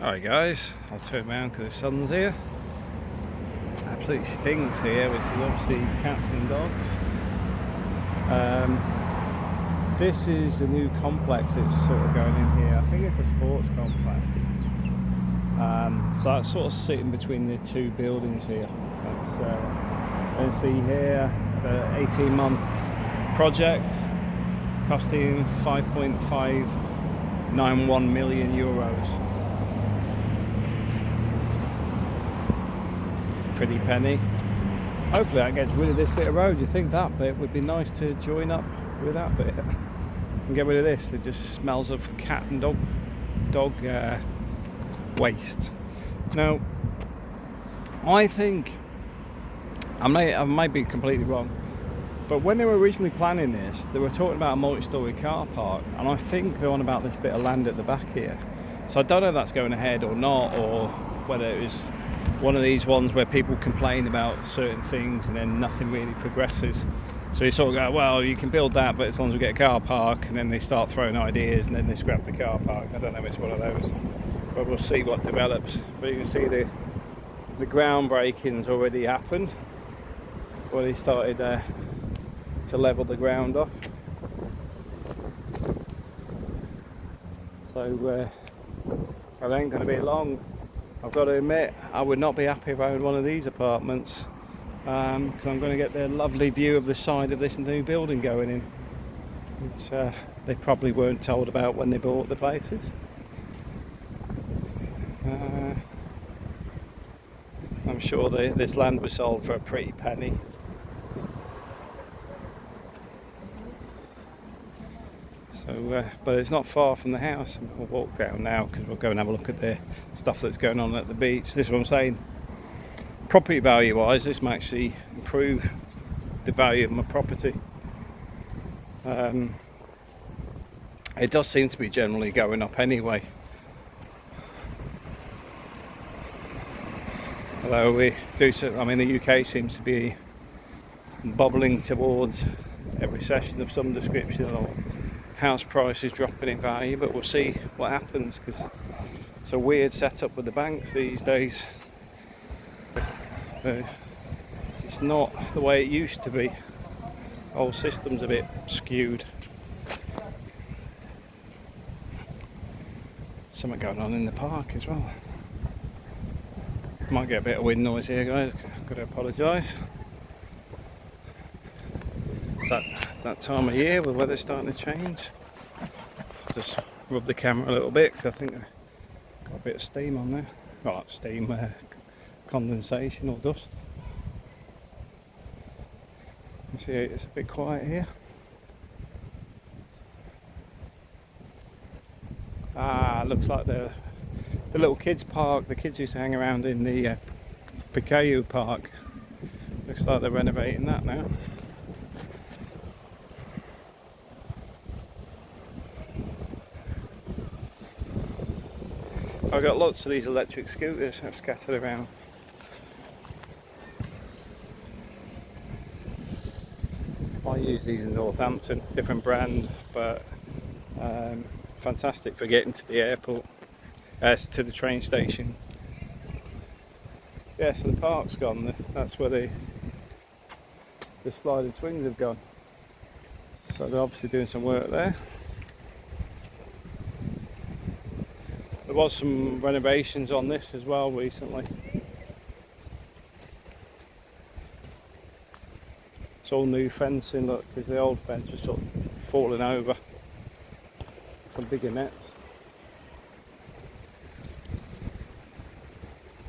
Alright guys, I'll turn around because the sun's here. Absolutely stinks here, which is obviously cats and dogs. This is the new complex that's sort of going in here. I think it's a sports complex. So that's sort of sitting between the two buildings here. That's you can see here, it's an 18-month project costing 5.591 million euros. Pretty penny. Hopefully that gets rid of this bit of road. You think that bit would be nice to join up with that bit and get rid of this. It just smells of cat and dog waste. Now, I think I might be completely wrong, but when they were originally planning this, they were talking about a multi-storey car park, and I think they're on about this bit of land at the back here. So I don't know if that's going ahead or not, or whether it was one of these ones where people complain about certain things and then nothing really progresses. So you sort of go, well, you can build that, but as long as we get a car park, and then they start throwing ideas and then they scrap the car park. I don't know if it's one of those, but we'll see what develops. But you can see the groundbreaking's already happened. Already started to level the ground off. So it ain't going to be long. I've got to admit, I would not be happy if I owned one of these apartments, because I'm going to get the lovely view of the side of this new building going in, which they probably weren't told about when they bought the places. I'm sure this land was sold for a pretty penny. So, but it's not far from the house. We'll walk down now because we'll go and have a look at the stuff that's going on at the beach. This is what I'm saying. Property value wise, this might actually improve the value of my property. It does seem to be generally going up anyway. Although we do, I mean, the UK seems to be bubbling towards a recession of some description, or house prices dropping in value, but we'll see what happens, because it's a weird setup with the banks these days. It's not the way it used to be. The whole system's a bit skewed. Something going on in the park as well. Might get a bit of wind noise here, guys. Got to apologise. It's that time of year where the weather's starting to change. Just rub the camera a little bit because I think I've got a bit of steam on there. Well, not steam, condensation or dust. You see, it's a bit quiet here. Looks like the little kids park. The kids used to hang around in the Picayu park. Looks like they're renovating that now. I've got lots of these electric scooters scattered around. I use these in Northampton, different brand, but fantastic for getting to the airport, to the train station. Yeah, so the park's gone. That's where the sliding swings have gone. So they're obviously doing some work there. There was some renovations on this as well recently. It's all new fencing, look, because the old fence was sort of falling over. Some bigger nets.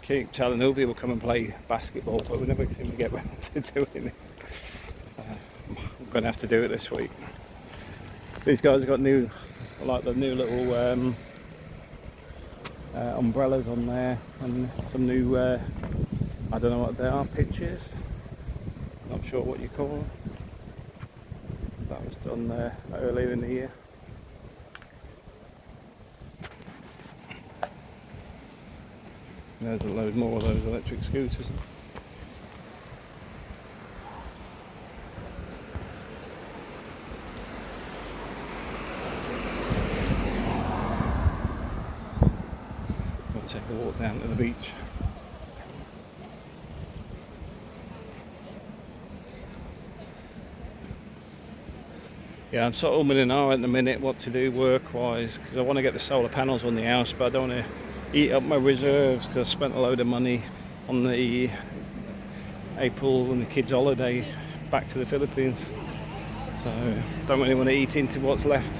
Keep telling all people come and play basketball, but we never seem to get around to doing it. I'm going to have to do it this week. These guys have got the new little umbrellas on there, and some new I don't know what they are, pitches, not sure what you call them. That was done there earlier in the year. There's a load more of those electric scooters. take a walk down to the beach. Yeah, I'm sort of umming and ahhing at the minute what to do work-wise, because I want to get the solar panels on the house, but I don't want to eat up my reserves because I spent a load of money on the April and the kids' holiday back to the Philippines. So don't really want to eat into what's left.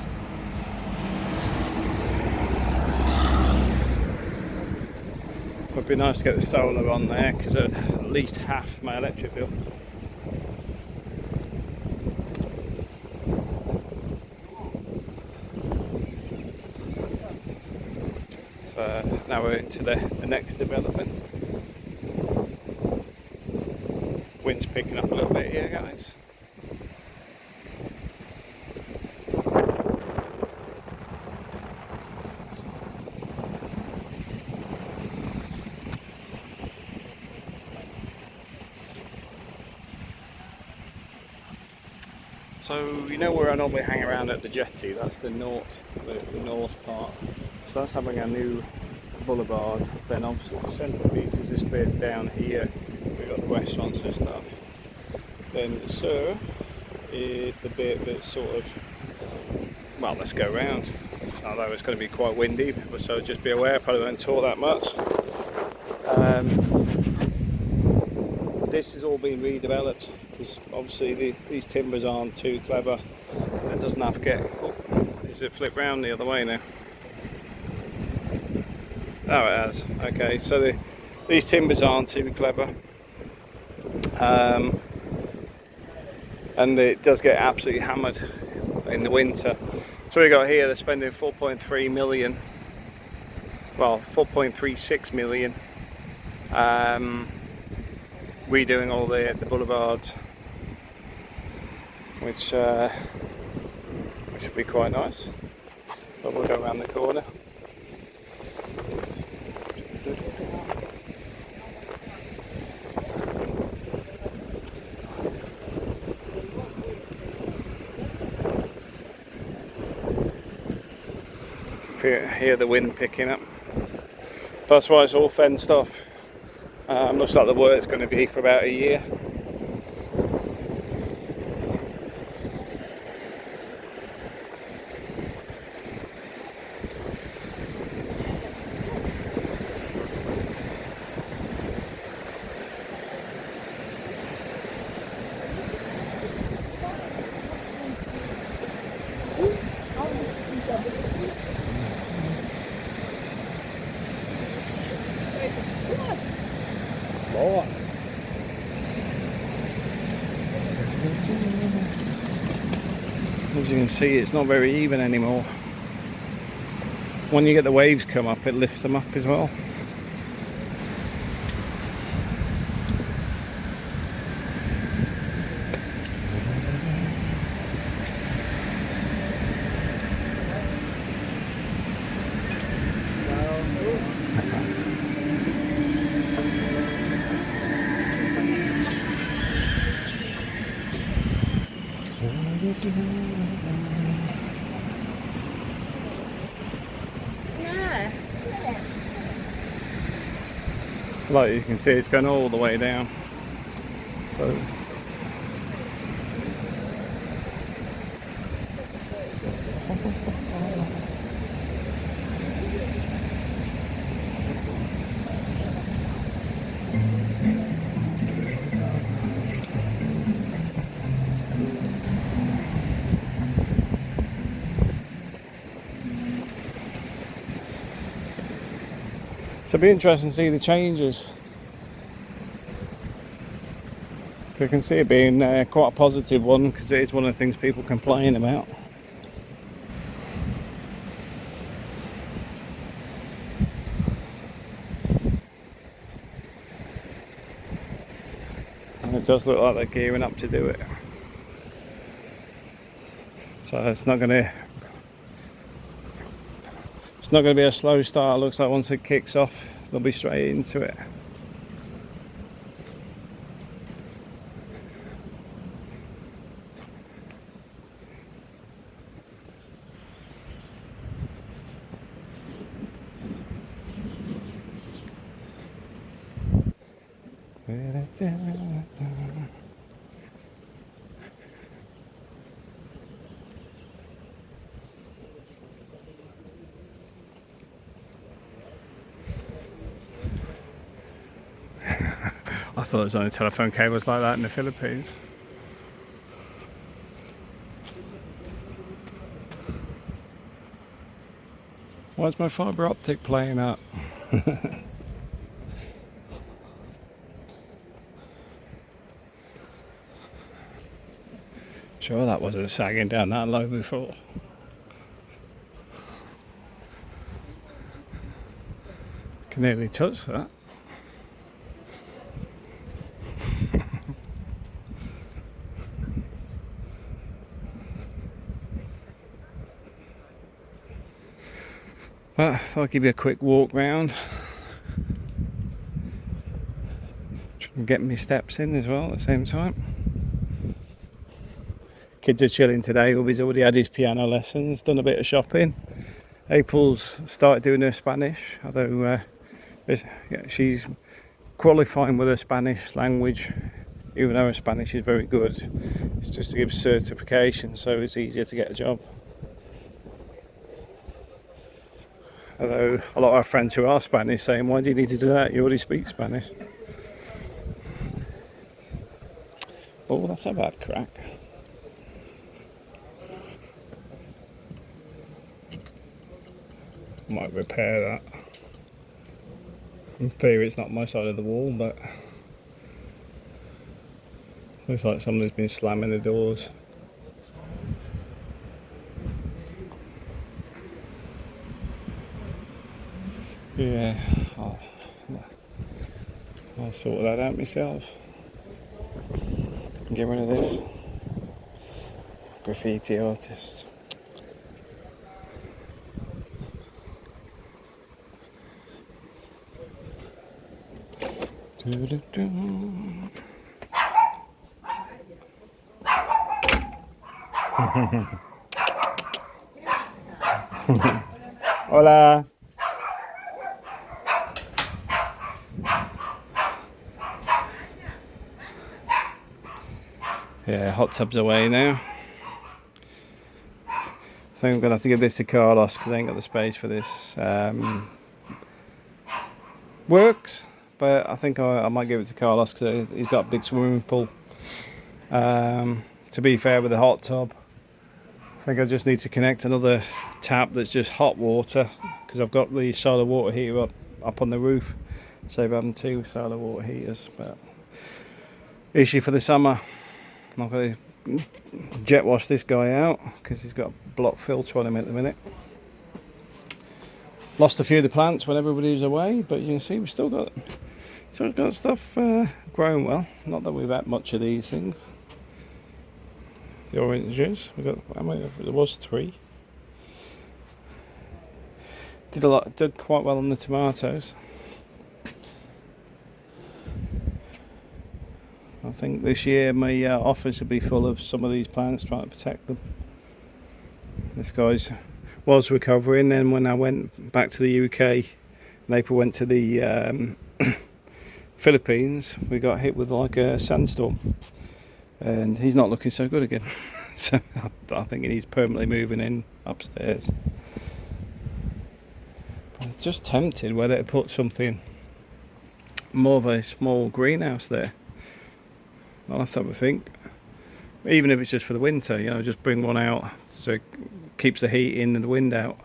It'd be nice to get the solar on there because it'd at least half my electric bill. So now we're into the next development. Wind's picking up a little bit here, guys. So you know where I normally hang around at the jetty, that's the north part. So that's having a new boulevard. Then obviously the centrepiece is this bit down here. We've got the restaurants and stuff. Then the surf is the bit that's sort of, well, let's go round. Although it's going to be quite windy, so just be aware, probably won't talk that much. This has all been redeveloped because obviously these timbers aren't too clever. It doesn't have to get. Oh, is it flip round the other way now? Oh, it has. Okay, so these timbers aren't too clever, and it does get absolutely hammered in the winter. So we got here, they're spending 4.3 million, well 4.36 million, redoing all the boulevards, which would be quite nice. But we'll go around the corner. Hear the wind picking up. That's why it's all fenced off. Looks like the work's going to be for about a year. As you can see, it's not very even anymore. When you get the waves come up, it lifts them up as well. Like you can see, it's going all the way down. So it'll be interesting to see the changes. So you can see it being quite a positive one, because it is one of the things people complain about. And it does look like they're gearing up to do it. So it's not going to be a slow start. It looks like once it kicks off, they'll be straight into it. I thought there was only telephone cables like that in the Philippines. Why's my fibre optic playing up? Sure that wasn't sagging down that low before. Can nearly touch that. But I thought I'd give you a quick walk round. Get my steps in as well at the same time. Kids are chilling today. Hubby's already had his piano lessons, done a bit of shopping. April's started doing her Spanish, although she's qualifying with her Spanish language, even though her Spanish is very good. It's just to give certification, so it's easier to get a job. Although a lot of our friends who are Spanish saying, why do you need to do that? You already speak Spanish. Oh, that's a bad crack. Might repair that. In theory it's not my side of the wall, but looks like somebody's been slamming the doors. Yeah, I'll sort that out myself. Get rid of this graffiti artist. Hola. Yeah, hot tub's away now. I think I'm gonna have to give this to Carlos because I ain't got the space for this. Works, but I think I might give it to Carlos because he's got a big swimming pool. To be fair with the hot tub, I think I just need to connect another tap that's just hot water because I've got the solar water heater up on the roof. Save having 2 solar water heaters. But issue for the summer. I'm not going to jet wash this guy out because he's got a block filter on him at the minute. Lost a few of the plants when everybody was away, but you can see we've still got stuff growing well. Not that we've had much of these things. The oranges, we got, how many? There was 3. Did quite well on the tomatoes. I think this year my office will be full of some of these plants, trying to protect them. This guy's was recovering, and when I went back to the UK and April went to the Philippines, we got hit with like a sandstorm and he's not looking so good again. So I think he's permanently moving in upstairs. I'm just tempted whether to put something more of a small greenhouse there. I'll have to have a think. Even if it's just for the winter, you know, just bring one out so it keeps the heat in and the wind out.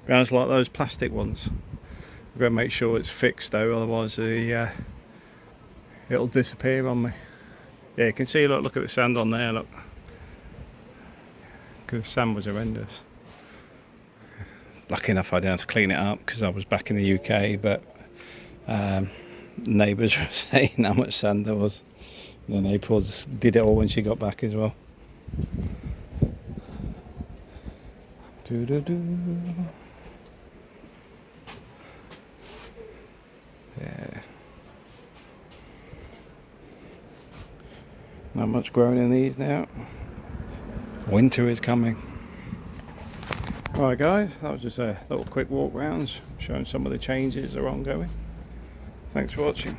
Sounds like those plastic ones. I've got to make sure it's fixed though, otherwise it'll disappear on me. Yeah, you can see, look at the sand on there, look. Because the sand was horrendous. Lucky enough I didn't have to clean it up because I was back in the UK, but neighbours were saying how much sand there was. And then April did it all when she got back as well. Yeah. Not much growing in these now. Winter is coming. Alright guys, that was just a little quick walk round showing some of the changes that are ongoing. Thanks for watching.